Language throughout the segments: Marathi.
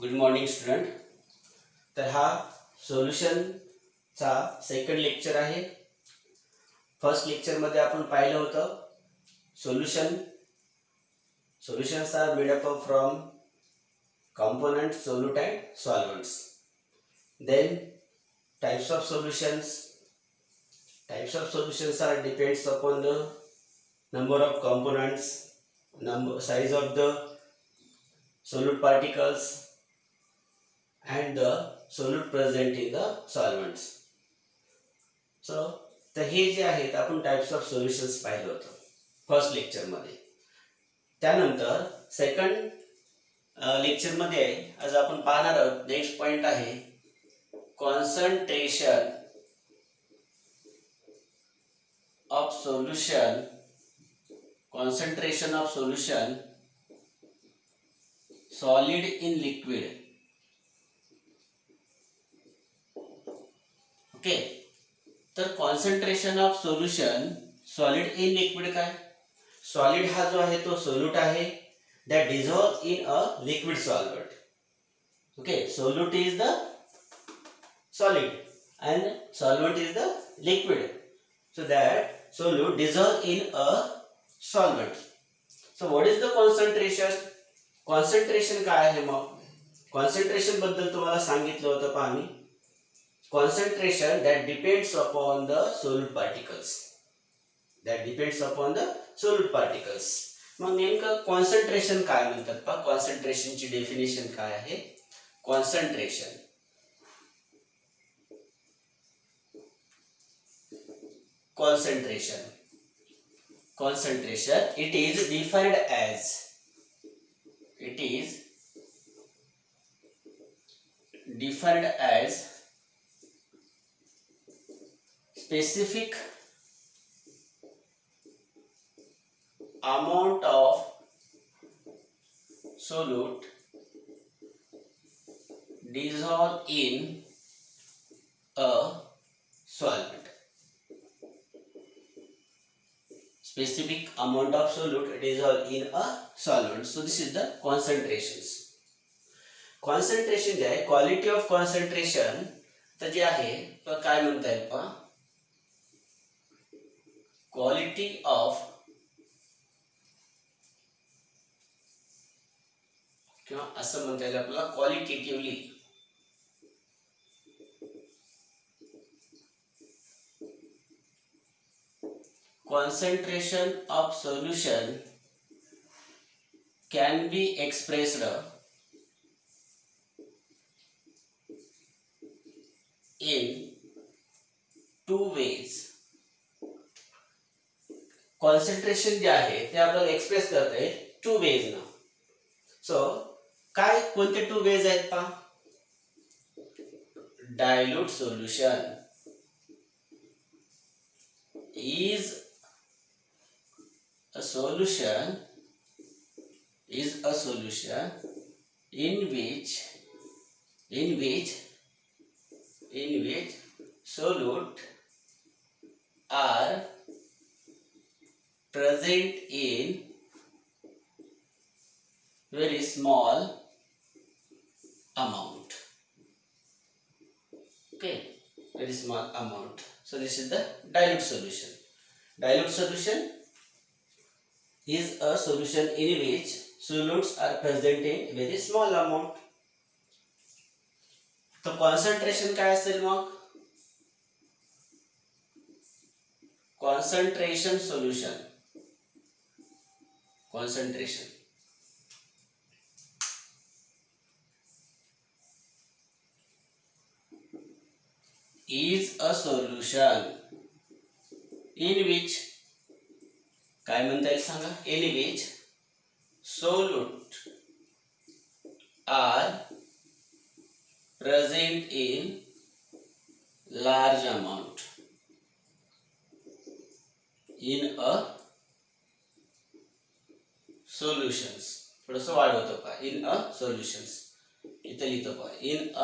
Good morning student. तर हा सोल्युशनचा सेकंड लेक्चर आहे. फर्स्ट लेक्चरमध्ये आपण पाहिलं होतं solutions are made up from components, solute and solvents. Then types of solutions. Types of solutions are depends upon the number of components, size of the solute particles and the solute present in the solvents. So तर हे जे आहेत आपण टाइप्स ऑफ सोल्युशन्स पाहिलं होतं फर्स्ट लेक्चरमध्ये. त्यानंतर सेकंड लेक्चरमध्ये आज आपण पाहणार आहोत नेक्स्ट पॉइंट आहे concentration of solution solid in liquid. Okay, तर concentration of solution solid in liquid काय? सॉलिड हा जो आहे तो सोल्यूट आहे that dissolve in a liquid solvent. Okay, solute is the solid and solvent is the liquid. So that solute dissolve in a solvent. So what is the concentration? Concentration काय आहे मग? Concentration बद्दल तुम्हाला सांगितलं होतं पहा मी. Concentration that depends upon the solute particles. मग नेमकं कॉन्सन्ट्रेशन काय म्हणतात पहा. कॉन्सन्ट्रेशनची डेफिनेशन काय आहे? Concentration it is defined as specific amount of solute dissolved in a solvent. Specific amount of solute dissolved in a solvent. So this is the concentrations. Concentration जे आहे, क्वालिटी ऑफ कॉन्सन्ट्रेशन तर जे आहे तर काय म्हणता येईल पहा. क्वालिटी ऑफ किंवा असं म्हणता येईल आपल्याला qualitatively concentration of solution can be expressed in two ways. Concentration जे आहे ते आपल्याला एक्सप्रेस करता येईल टू वेज ना. सो काय कोणते टू वेज आहेत पहा. Dilute solution is a solution in which solute are present in very small amount. Okay, very small amount. So this is the dilute solution. Dilute solution is a solution in which solutes are present in very small amount. तो concentration काय असेल मग? Concentration is a solution in which काय म्हणता येईल सांगा. in which solute are present in large amount in a solutions. थोडंसं वाढवतो पहा. in a solutions इथं लिहितो पहा. in a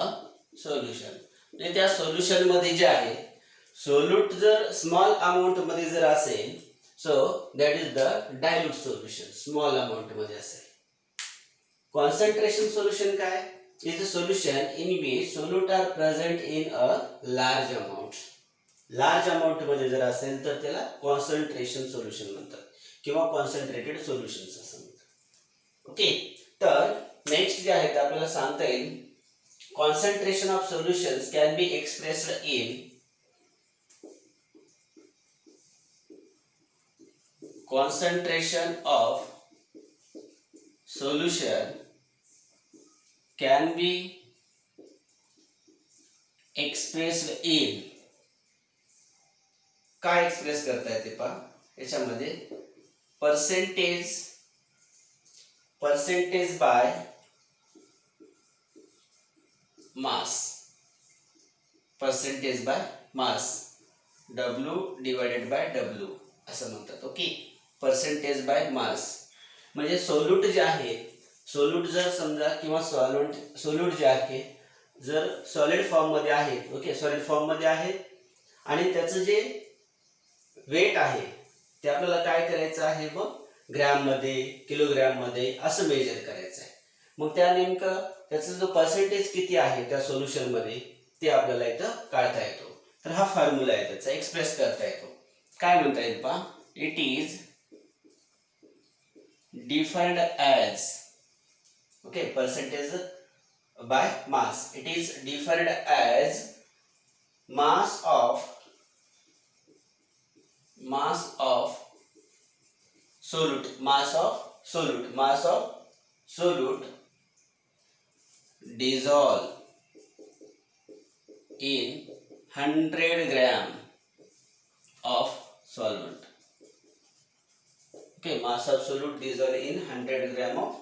solution म्हणजे त्या सोल्युशन मध्ये जे आहे सोल्यूट जर स्मॉल अमाउंट मध्ये जर असेल so that is the dilute solution. Small amount मध्ये असेल. कॉन्सन्ट्रेशन सोल्युशन काय? is the solution in which solute are present in a large amount. Large amount मध्ये जर असेल तर त्याला कॉन्सन्ट्रेशन सोल्युशन म्हणतात किंवा कॉन्सन्ट्रेटेड सोल्युशन्स असं म्हणतात. ओके, तर नेक्स्ट जे आहे ते आपल्याला सांगता येईल concentration of solutions can be expressed in concentration of solution can be expressed in काय एक्सप्रेस करता येते पहा याच्यामध्ये percentage by mass, percentage by mass W divided by W असं म्हणतात. ओके, पर्सेंटेज बाय मास म्हणजे सोल्यूट जे आहे, सोल्यूट जर समजा किंवा सोल्यूट जे आहे जर सॉलिड फॉर्म मध्ये आहे, ओके सॉलिड फॉर्म मध्ये आहे आणि त्याचं जे वेट आहे ते आपल्याला काय करायचं आहे मग ग्रॅम मध्ये किलोग्रॅम मध्ये असं मेजर करायचं आहे. मग त्या नेमकं त्याचा जो पर्सेंटेज किती आहे त्या सोल्युशन मध्ये ते आपल्याला इथं काढता येतो. तर हा फॉर्म्युला आहे त्याचा एक्सप्रेस करता येतो. काय म्हणता येईल पहा, it is defined as okay percentage by mass, it is defined as mass of solute, mass of solute dissolve in 100 gram of solvent. Okay, mass of solute dissolved in 100 gram of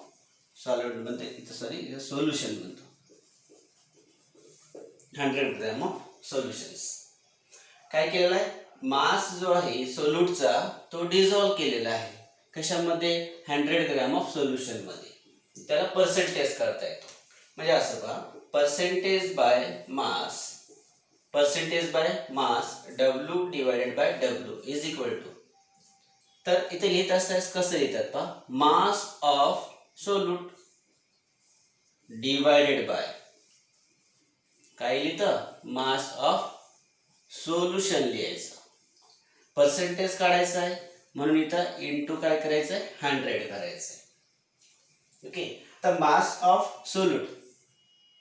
solvent म्हणते इथं सॉरी सोल्युशन म्हणतो 100 ग्रॅम ऑफ सोल्युशन्स. काय केलेलं आहे, मास जो आहे सोल्यूटचा तो डिझॉल्व केलेला आहे कशामध्ये 100 ग्रॅम ऑफ सोल्युशन मध्ये, त्याला पर्सेंटेज करता येतो. म्हणजे असं पहा percentage by mass W divided by W is equal to, तर इथे लिहित असताना कसं लिहितात पहा mass of solute divided by काय लिहितं मास ऑफ सोल्युशन लिहायचं, पर्सेंटेज काढायचं आहे म्हणून इथं इनटू काय करायचं आहे 100 करायचं आहे. ओके, तर मास ऑफ सोल्यूट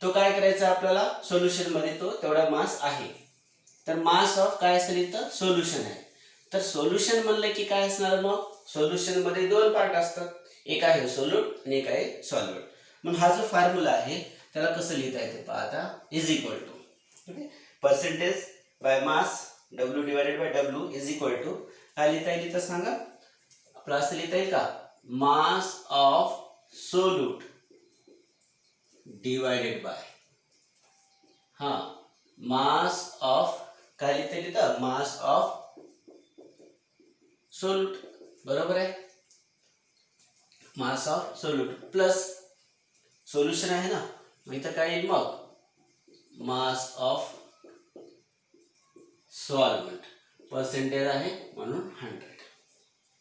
तो काय करायचा आपल्याला सोल्युशन मध्ये तो तेवढा मास आहे, तर मास ऑफ काय असेल इथं सोल्युशन आहे. तर सोल्युशन म्हणलं की काय असणार मग सोल्युशन मध्ये दोन पार्ट असतात, एक आहे सोल्यूट आणि एक आहे सॉल्व्हेंट. म्हणून हा जो फॉर्म्युला आहे त्याला कसं लिहिता येते पहा आता is equal to okay percentage by mass W divided by W is equal to काय लिहिता येईल इथं सांगा आपलं असं लिहिता येईल का मास of solute divided by mass of काय लिहिता येईल इथं मास ऑफ सोल्यूट, बरोबर आहे मास ऑफ सोल्यूट प्लस सोल्युशन आहे ना, मग इथं काय येईल मग मास ऑफ सॉल्व्हेंट, पर्सेंटेज आहे म्हणून 100.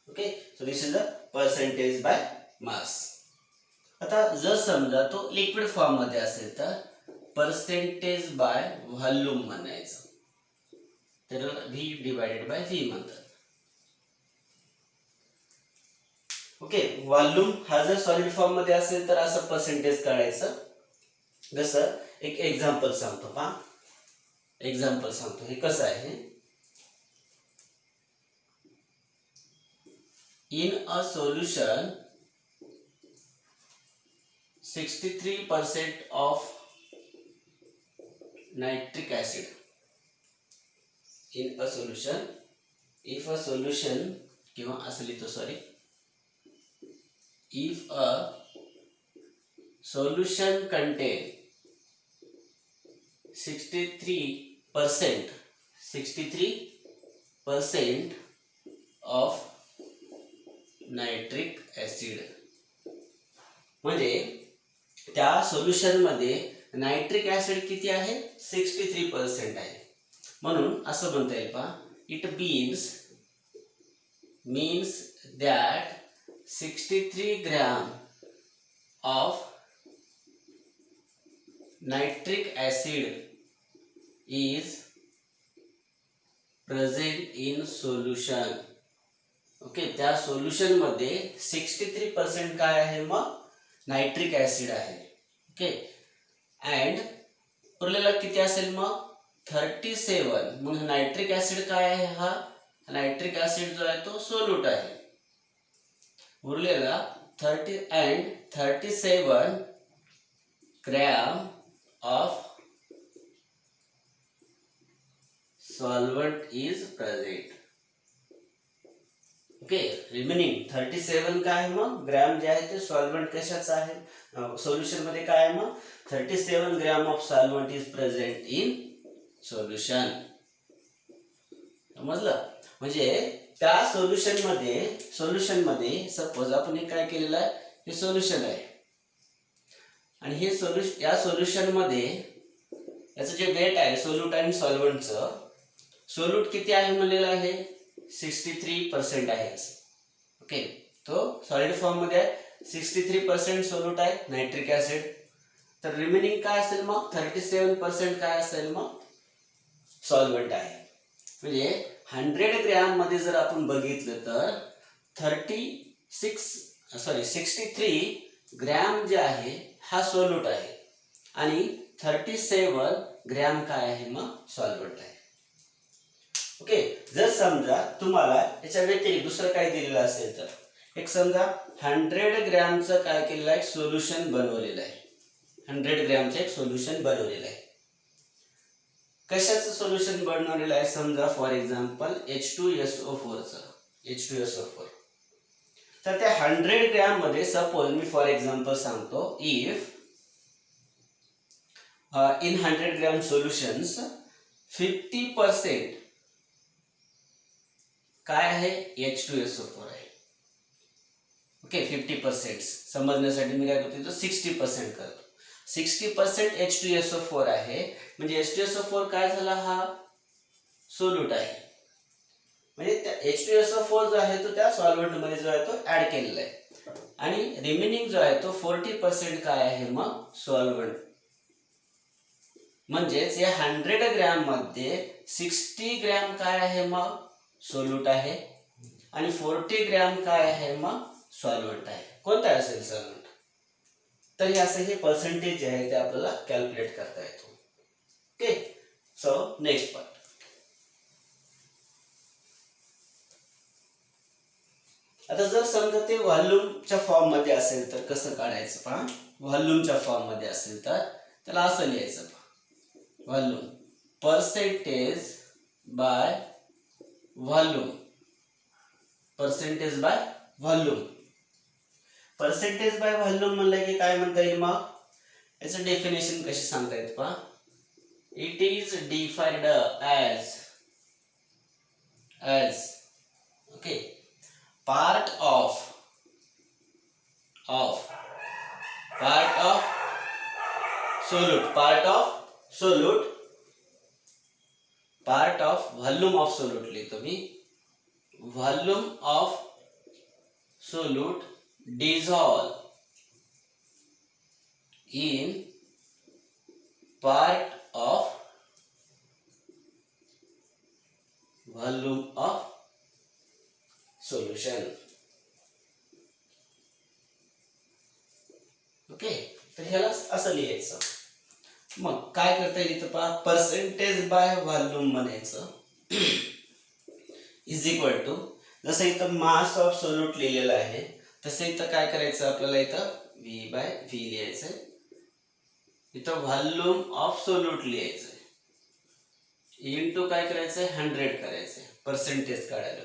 Okay, so this is the percentage by मास. आता जर समजा तो लिक्विड फॉर्म मध्ये असेल तर पर्सेंटेज बाय व्हॉल्यूम म्हणायचं, त्याला V डिवाइडेड बाय V म्हणतात. ओके, व्हॉल्यूम हा जर सॉलिड फॉर्म मध्ये असेल तर असं पर्सेंटेज काढायचं. जसं एक एक्झाम्पल सांगतो पहा, एक्झाम्पल सांगतो हे कसं आहे. In a solution 63% of nitric acid, in a solution if a solution किंवा असं लिहितो sorry if a solution contain 63% of nitric acid, म्हणजे त्या सोल्युशन मध्ये नायट्रिक ऍसिड किती आहे 63% आहे. म्हणून असं म्हणता येईल पहा it means that 63 gram of nitric acid is present in solution. Okay, त्या सोल्युशन मध्ये 63% काय आहे मग नायट्रिक ॲसिड आहे. ओके, अँड उरलेला किती असेल मग 37. मग नायट्रिक ॲसिड काय आहे, हा नायट्रिक ॲसिड जो आहे तो सोल्यूट आहे. उरलेला 30 and 37 gram of solvent is present. Okay, remaining 37 काय आहे मग ग्रॅम जे आहे ते सॉल्वंट कशाचं आहे, सोल्युशन मध्ये काय आहे मग 37 gram of solvent is present in solution. समजलं? म्हणजे त्या सोल्युशन मध्ये सपोज आपण हे काय केलेलं आहे, हे सोल्युशन आहे आणि हे या सोल्युशन मध्ये याचं जे वेट आहे सोल्यूट आणि सॉल्वंटचं, सोल्यूट किती आहे म्हणलेलं आहे 63% आहे. ओके, तो सॉलिड फॉर्म मध्ये आहे, 63% सोल्यूट आहे नायट्रिक ॲसिड. तर रिमेनिंग काय असेल मग 37% काय असेल मग सॉल्वंट आहे. म्हणजे 100 ग्रॅम मध्ये जर आपण बघितलं तर 63 ग्रॅम जे आहे हा सोल्यूट आहे आणि 37 ग्रॅम काय आहे मग सॉल्वंट आहे. ओके, जर समजा तुम्हाला याच्या व्यतिरिक्त दुसरं काय दिलेलं असेल तर एक समजा 100 ग्रॅमचं काय केलेलं आहे सोल्युशन बनवलेलं आहे. 100 ग्रॅमचं एक सोल्युशन बनवलेलं आहे. कशाचं सोल्युशन बनवलेलं आहे, समजा फॉर एक्झाम्पल H2SO4 चं, H2SO4. तर त्या 100 ग्रॅम मध्ये सपोज मी फॉर एक्झाम्पल सांगतो, इफ इन 100 ग्रॅम सोल्युशन्स 50% काय आहे H2SO4 आहे. ओके, 50% समजण्यासाठी मी काय करतो 60% करतो. 60% H2SO4 आहे म्हणजे H2SO4 काय झाला, हा सोल्यूट आहे. म्हणजे त्या H2SO4 जो आहे तो त्या सॉल्व्हेंट मध्ये जो आहे तो ऍड केलेला आहे आणि रिमेनिंग जो आहे तो 40% काय आहे मग सॉल्व्हेंट. म्हणजेच या 100 ग्रॅम मध्ये 60 ग्रॅम काय आहे मग सोल्यूट आहे आणि 40 ग्रॅम काय आहे मग सॉल्व्हेंट आहे. कोणता असेल सॉल्व्हेंट, तर हे असं हे पर्सेंटेज जे आहे ते आपल्याला कॅल्क्युलेट करता येतो. Okay, so next part. आता जर समजा ते व्हॉल्यूमच्या फॉर्म मध्ये असेल तर कसं काढायचं पहा. व्हॉल्यूमच्या फॉर्म मध्ये असेल तर त्याला असं लिहायचं पहा, volume percentage by volume, percentage by volume. Percentage by volume म्हणलं की काय म्हणता येईल मग याचं डेफिनेशन कशी सांगता येत पहा. It is defined as okay part of volume of solute लिहितो मी, volume of solute dissolve in part of volume of solution. Okay, तर ह्याला असं लिहायचं. मग काय करता येईल इथं पहा, पर्सेंटेज बाय व्हॉल्यूम म्हणायचं इज इक्वल टू, जसं इथं मास ऑफ सोल्यूट लिहिलेलं आहे तसं इथं काय करायचं आपल्याला, इथं V/V लिहायचंय, इथं व्हॉल्यूम ऑफ सोल्यूट लिहायचंय, इंटू काय करायचंय 100 करायचंय पर्सेंटेज काढायला.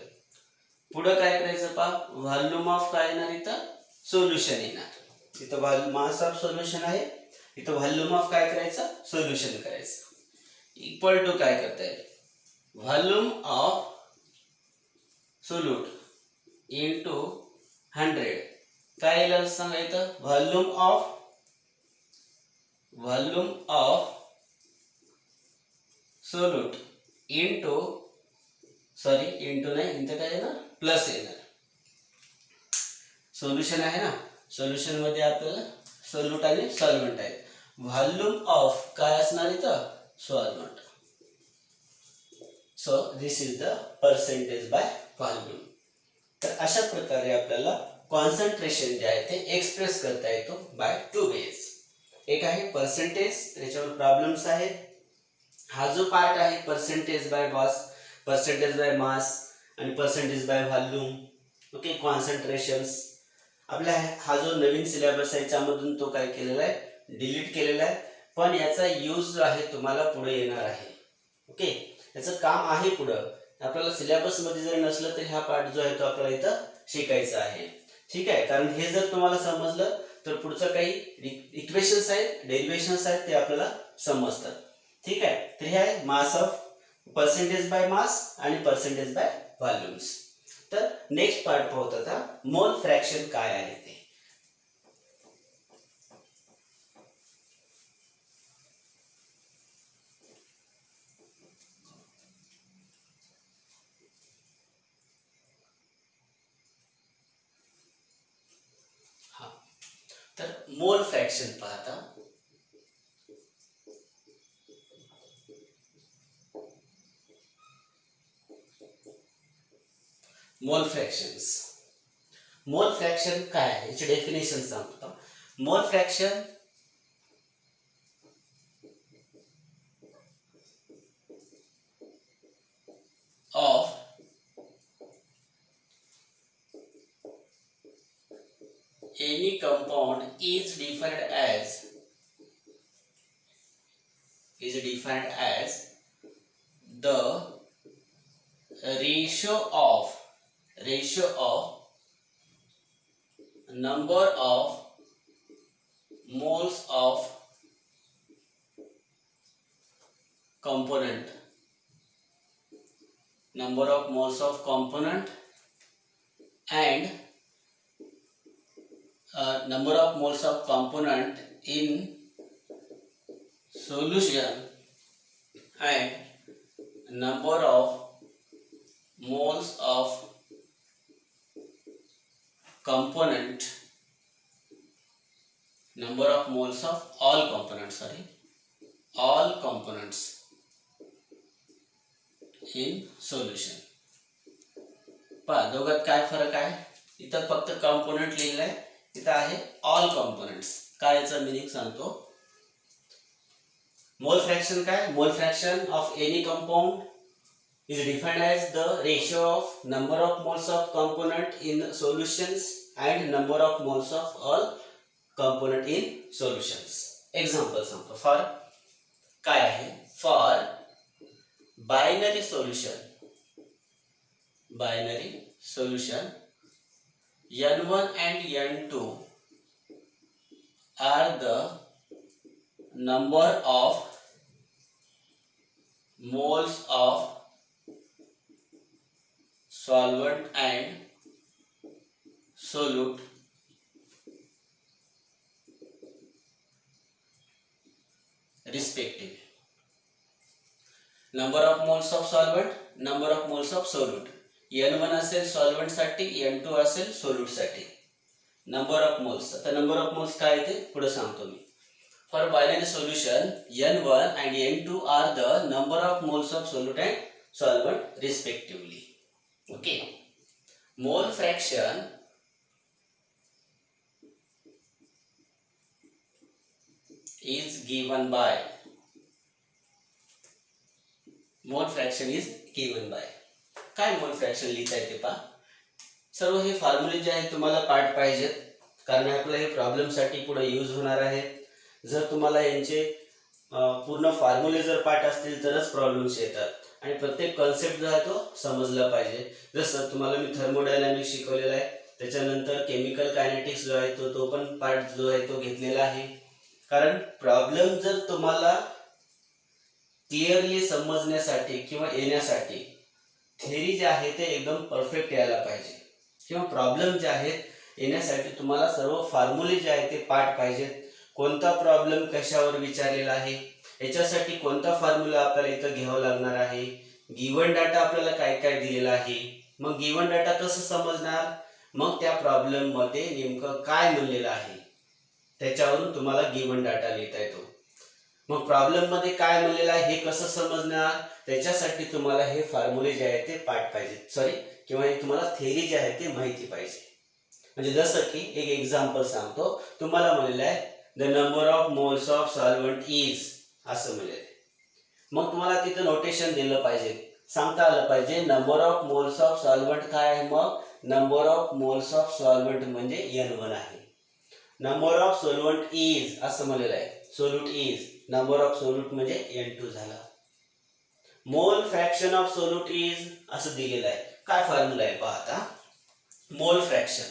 पुढं काय करायचं पहा, व्हॉल्यूम ऑफ काय येणार इथं सोल्युशन येणार. इथं मास ऑफ सोल्युशन आहे, इथं व्हॉल्यूम ऑफ काय करायचं सोल्युशन करायचं. इक्वल टू काय करता येईल व्हॉल्यूम ऑफ सोल्यूट इंटू 100 काय येईल सांगा, इथं volume of solute into into नाही, इथं काय येणार प्लस येणार. सोल्युशन आहे ना, सोल्युशन मध्ये आपल्याला सोल्यूट आणि सॉल्व्हेंट आहे. व्हॉल्यूम ऑफ काय असणार इथं solvent. So this is the percentage by volume. तर अशा प्रकारे आपल्याला कॉन्सन्ट्रेशन जे आहे ते एक्सप्रेस करता येतो बाय टू वेज. एक आहे पर्सेंटेज, त्याच्यावर प्रॉब्लेम्स आहेत. हा जो पार्ट आहे percentage by percentage by mass आणि percentage by volume, okay, concentrations, आपला हा जो नवीन सिलेबस आहे याच्यामधून तो काय केलेला आहे, डिलीट केलेला आहे. पण याचा यूज जो आहे तुम्हाला पुढे येणार आहे. ओके, याचं काम आहे पुढं. आपल्याला सिलेबस मध्ये जर नसलं तर हा पार्ट जो आहे तो आपल्याला इथं शिकायचा आहे. ठीक आहे, कारण हे जर तुम्हाला समजलं तर पुढचं काही इक्वेशन्स आहेत, डेरिव्हेशन्स आहेत ते आपल्याला समजतात. ठीक आहे, तर हे आहे mass of percentage by mass आणि पर्सेंटेज बाय व्हॉल्यूम्स. तर नेक्स्ट पार्ट पाहूत आता, मोल फ्रॅक्शन काय आहे ते. तर मोल फ्रॅक्शन पाहता, मोल फ्रॅक्शन्स. मोल फ्रॅक्शन काय आहे याची डेफिनेशन सांगतो. मोल fraction of any compound is defined as the ratio of number of moles of component and number of moles of component in solution and number of moles of component, number of moles of all components in solution. पहा दोघात काय फरक आहे. इथं फक्त कंपोनेंट लिहिलंय, इथं आहे ऑल कंपोनेंट्स. काय याचा मीनिंग सांगतो. मोल फ्रॅक्शन काय, मोल fraction of any compound is defined as the ratio of number of moles of component in solutions and number of moles of all component in solutions. Example सांगतो. फॉर काय आहे, for binary solution n1 and n2 are the number of moles of solvent and solute respectively. Number of moles of solvent, number of moles of solute. n1 असेल सॉल्व्हेंट साठी, n2 असेल सोल्यूट साठी. नंबर ऑफ मोल्स, आता नंबर ऑफ मोल्स काय ते पुढे सांगतो मी. For binary solution n1 and n2 are the number of moles of solute and solvent respectively. Okay, mole fraction is given by काय मोल फ्रॅक्शन लिहिता येते पहा. सर्व हे फॉर्म्युले जे आहेत तुम्हाला पाठ पाहिजेत, कारण आपल्याला हे प्रॉब्लेम साठी पुढे यूज होणार आहे. जर तुम्हाला यांचे पूर्ण फॉर्म्युले जर पाठ असतील तरच प्रॉब्लेम्स येतात आणि प्रत्येक कॉन्सेप्ट जो आहे तो समजला पाहिजे. जसं तुम्हाला मी थर्मोडायनामिक्स शिकवलेला आहे, त्याच्यानंतर केमिकल कायनेटिक्स जो आहे तो पण पार्ट जो आहे तो घेतलेला आहे. कारण प्रॉब्लेम जर तुम्हाला क्लिअरली समजण्यासाठी किंवा येण्यासाठी थेरी जे आहे ते एकदम परफेक्ट यायला पाहिजे, किंवा प्रॉब्लेम जे आहेत येण्यासाठी तुम्हाला सर्व फॉर्म्युले जे आहे ते पाठ पाहिजेत. कोणता प्रॉब्लेम कशावर विचारलेला आहे, याच्यासाठी कोणता फॉर्म्युला आपल्याला इथं घ्यावा लागणार आहे, गिवन डाटा आपल्याला काय काय दिलेला आहे, मग गिवन डाटा कसं समजणार, मग त्या प्रॉब्लेम मध्ये नेमकं काय म्हणलेलं आहे त्याच्यावरून तुम्हाला गिवन डाटा लिहिता येतो. मग प्रॉब्लेम मध्ये काय म्हणलेलं आहे हे कसं समजणार, त्याच्यासाठी तुम्हाला हे फॉर्म्युले जे आहे ते पाठ पाहिजे, किंवा हे तुम्हाला थेअरी जे आहे ते माहिती पाहिजे. म्हणजे जसं की एक एक्झाम्पल सांगतो, तुम्हाला म्हणलेलं आहे the number of moles of solvent is असं म्हणलेलं आहे. मग तुम्हाला तिथं नोटेशन दिलं पाहिजे, सांगता आलं पाहिजे number of moles of solvent काय आहे. मग number of moles of solvent म्हणजे N1 आहे. नंबर ऑफ सोल्व्हंट इज असं म्हणलेलं आहे, solute is, number of solute म्हणजे N2 झाला. मोल फ्रॅक्शन ऑफ सोल्यूट इज असं दिलेलं आहे. काय फॉर्म्युला आहे पहा आता. मोल fraction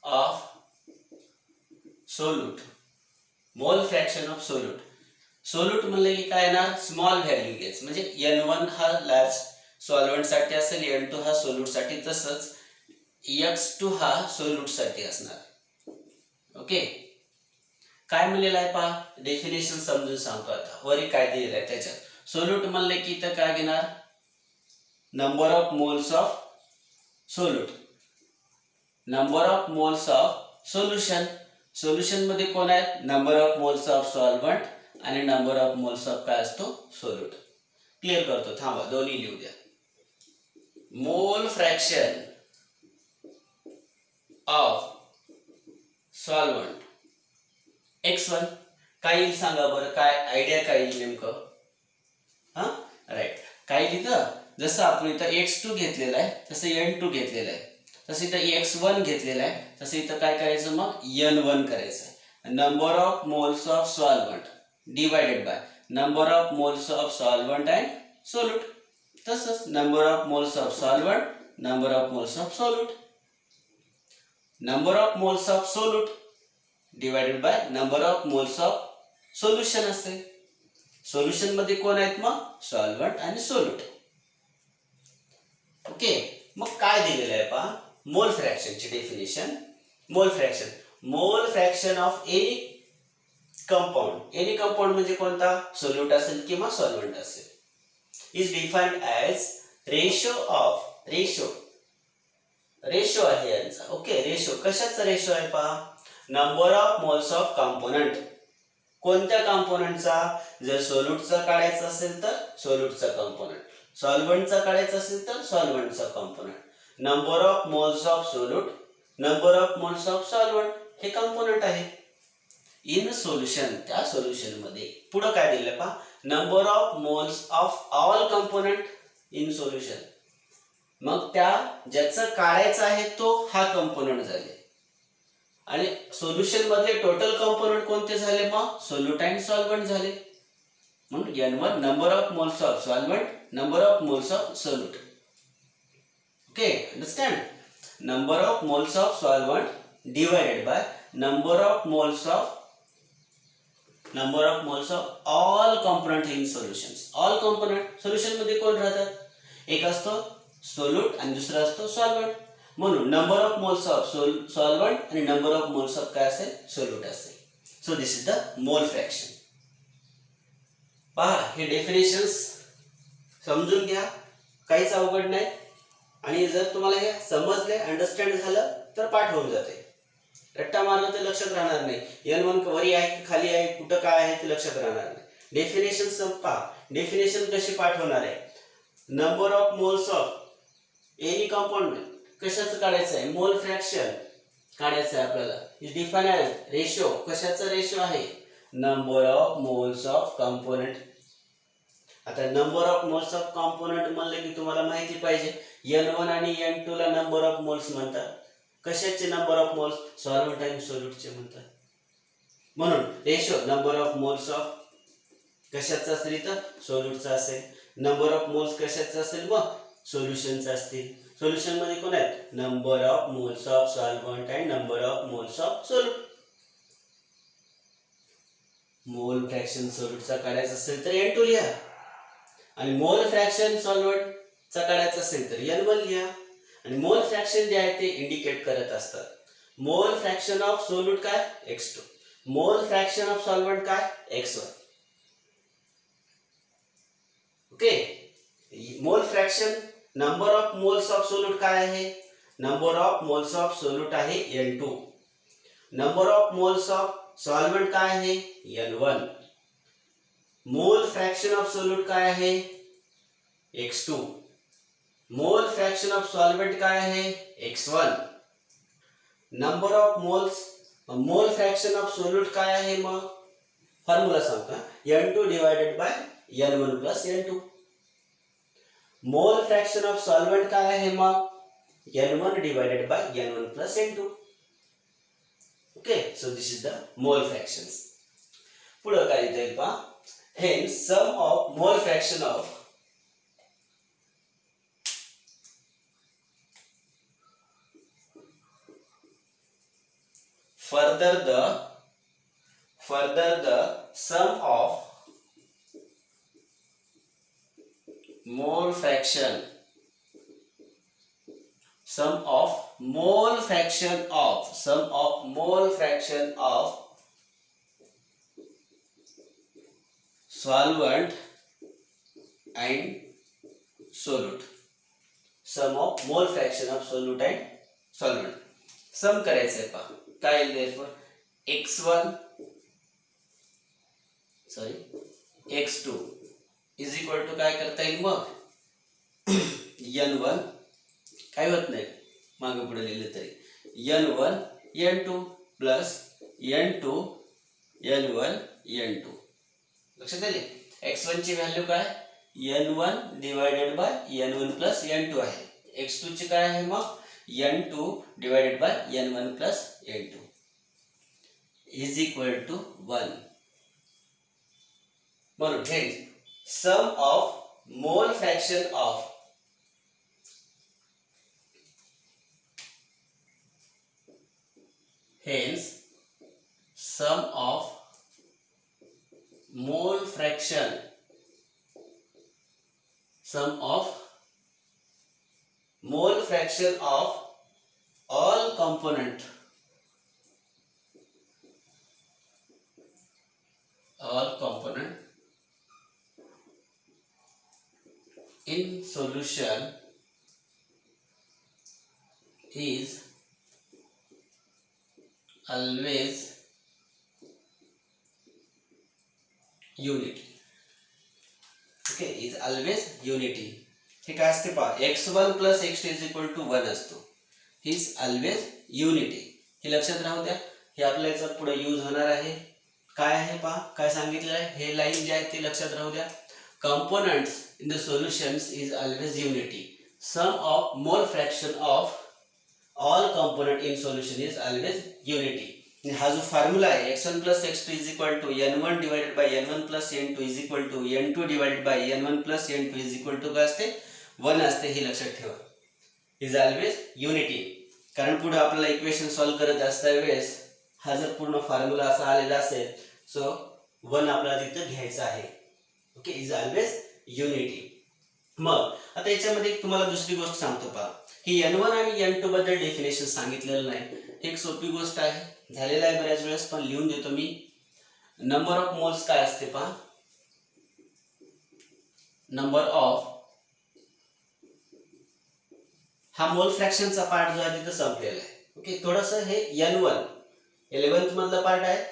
of solute, mole fraction of solute. Solute म्हणले की काय ना, स्मॉल व्हॅल्यू घ्यायचं. म्हणजे N1 हा लार्ज सॉल्व्हंट साठी असेल, N2 हा सोल्यूट साठी, तसंच X2 हा सोल्यूट साठी असणार. ओके, काय म्हणलेलं आहे पहा, डेफिनेशन समजून सांगतो आता. वरी काय दिलेलं आहे त्याच्यात. सोल्यूट म्हणले की इथं काय घेणार, number of moles of solute, number of moles of solution. Solution मध्ये कोण आहेत, number of moles of solvent आणि नंबर ऑफ मोल्स ऑफ काय असतो, सोल्यूट. क्लिअर करतो, थांबा दोन्ही लिहू द्या. मोल फ्रॅक्शन ऑफ सॉल्व्हंट X1 काय येईल सांगा बरं, काय आयडिया काय येईल नेमकं. हा राईट, काय लिहितं, जसं आपण इथं X2 घेतलेला आहे तसं N2 घेतलेलं आहे, तसं इथं X1 घेतलेला आहे तसं इथं काय करायचं, मग N1 करायचं आहे. Number of moles of solvent divided by number of moles of solvent and solute. तसंच number of moles of solvent, number of moles of solute. Number of moles of solute divided by number of moles of solution असते. सोल्युशन मध्ये कोण आहेत, मग सॉल्व्हंट आणि सोल्यूट. ओके, मग काय दिलेलं आहे पहा, मोल फ्रॅक्शनची definition. Mole fraction of any compound म्हणजे कोणता, सोल्यूट असेल किंवा सॉल्व्हंट असेल, इज डिफाइंड ॲज रेशो आहे यांचा. ओके, रेशो कशाचा रेशो आहे पहा, number of moles of component. कोणत्या कंपोनंटचा, जर सोल्यूटचा काढायचा असेल तर सोल्यूटचा कंपोनंट, सॉल्व्हंटचा काढायचा असेल तर सॉल्व्हंटचा component. Number of moles of solute, number of moles of solvent हे कंपोनंट आहे. इन सोल्युशन, त्या सोल्युशन मध्ये पुढे काय दिलं पहा, number of moles of all component in solution. मग त्या ज्याचं काढायचं आहे तो हा कंपोनंट झाले, आणि सोल्युशन मधले टोटल कंपोनंट कोणते झाले, मग सोल्यूट अँड सॉल्व्हंट झाले. म्हणून N1 number of moles of solvent, number of moles of solute. Okay, understand. Number of moles of solvent divided by number of moles of all component in solutions. All component solution मध्ये कोण राहतात, एक असतो सोल्यूट आणि दुसरा असतो सॉल्व्हंट. म्हणून number of moles of solvent आणि नंबर ऑफ मोल्स ऑफ काय असेल, सोल्यूट असेल. सो दिस इज द मोल फ्रॅक्शन. पहा, हे डेफिनेशन्स समजून घ्या, काहीच अवघड नाही. आणि जर तुम्हाला हे समजले, अंडरस्टँड झालं तर पाठ होऊन जाते. रट्टा मारलं तर लक्षात राहणार नाही, N1 वरी आहे की खाली आहे, कुठं काय आहे ते लक्षात राहणार नाही. डेफिनेशन पहा, डेफिनेशन कशी पाठ होणार आहे, number of moles of any compound कशाचं काढायचं आहे, मोल फ्रॅक्शन काढायचं आहे आपल्याला. इज डिफाइन ॲज रेशो, कशाचा रेशो आहे, number of moles of component. आता number of moles of component म्हणलं की तुम्हाला माहिती पाहिजे, N1 आणि N2 ला नंबर ऑफ मोल्स म्हणतात. कशाचे नंबर ऑफ मोल्स, सॉल्व्हंट आणि सोल्यूटचे म्हणतात. म्हणून ratio number of moles of कशाचा असेल, इथं सोल्यूटचा असेल. नंबर ऑफ मोल्स कशाचा असेल, मग सोल्युशनचा असतील. सोल्युशन मध्ये कोण आहेत, number of moles of solvent and number of moles of solute. Mole fraction सोल्यूटचा काढायचा असेल तर N2 लिहा, आणि मोल फ्रॅक्शन सॉल्व्हंटचा काढायचा असेल तर N1 लिहा. आणि मोल फ्रॅक्शन जे आहे ते इंडिकेट करत असतात. मोल फ्रॅक्शन ऑफ सोल्यूट काय, X2. मोल फ्रॅक्शन ऑफ सॉल्व्हंट काय, X1. ओके, मोल fraction number of moles of solute काय आहे, number of moles of solute आहे N2. Number of moles of solvent काय आहे N1. मोल फ्रॅक्शन ऑफ सोल्यूट काय आहे X2. मोल फ्रॅक्शन ऑफ सॉल्व्हेंट काय आहे X1. Number of mole fraction of solute काय आहे मग फॉर्म्युला सांगता N2 divided by N1 plus N2. मोल फ्रॅक्शन ऑफ सॉल्व्हेंट काय आहे मग N1 divided by N1 plus N2. Okay, so this is the mole fractions. पुढे काय येईल पहा, hence sum of mole fraction of further the sum of mole fraction of solvent and solute. Sum of mole fraction of solute and solvent. सम करायचं आहे पहा, काय येईल therefore x2 is equal to काय करता येईल मग N1 काय होत नाही मागे पुढे लिहिलं तरी N1 N2 plus N2 N1 N2. लक्षात आले. x1 ची व्हॅल्यू काय N1 divided by N1 plus N2 आहे. x2 ची काय आहे मग N2 divided by N1 plus N2 is equal to 1. म्हणून hence sum of mole fraction of mole fraction of all component in solution is always unity. Okay, is always unity. हे काय असते पहा x1 plus x2 is equal to 1 असतो. He is always unity. हे लक्षात राहू द्या. हे आपल्या याचा पुढे यूज होणार आहे. काय आहे पहा काय सांगितलं आहे हे लाईन जे आहे ते लक्षात राहू द्या. Components in the solutions is always unity. Sum of mole fraction of all component in solution is always unity. हा जो फॉर्म्युला आहे x1 plus x2 is equal to N1 divided by N1 plus N2 is equal to N2 divided by N1 plus N2 is equal to काय असते 1 असते. हे लक्षात ठेवा. Is always unity. कारण पुढे आपल्याला इक्वेशन सॉल्व करत असता वेळेस हा जर पूर्ण फॉर्म्युला असा आलेला असेल सो 1 आपल्याला तिथं घ्यायचा आहे. Okay, is always unity. मग आता याच्यामध्ये तुम्हाला दुसरी गोष्ट सांगतो पहा की N1 आणि N2 बद्दल डेफिनेशन सांगितलेलं नाही. एक सोपी गोष्ट आहे झालेला आहे बऱ्याच वेळेस पण लिहून देतो मी. नंबर ऑफ मोल्स काय असते पहा नंबर ऑफ हा मोल फ्रॅक्शनचा पार्ट जो आहे तिथं संपलेला आहे. ओके, थोडंसं हे N1 11th मधला पार्ट आहे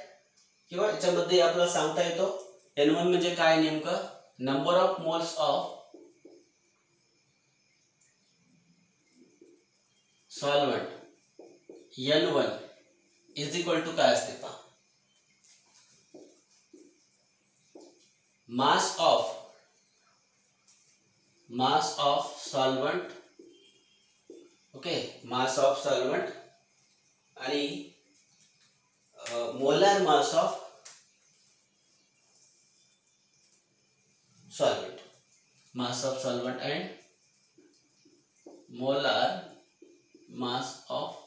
किंवा याच्यामध्ये आपल्याला सांगता येतो N1 म्हणजे काय नेमकं number of moles of solvent N1 is equal to काय असते पहा mass of solvent. Okay, mass of solvent आणि molar mass of solvent. Mass of solvent and molar mass of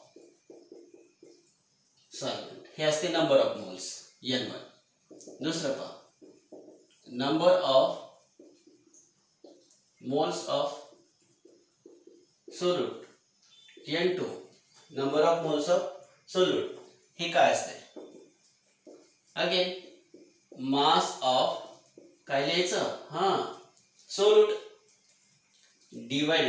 solvent हे असते नंबर ऑफ मोल्स N1. दुसरं पहा number of moles of solute N2 number of moles of solute हे काय असते अगेन मास ऑफ काय लिहायचं सोल्यूट डिवाइडेड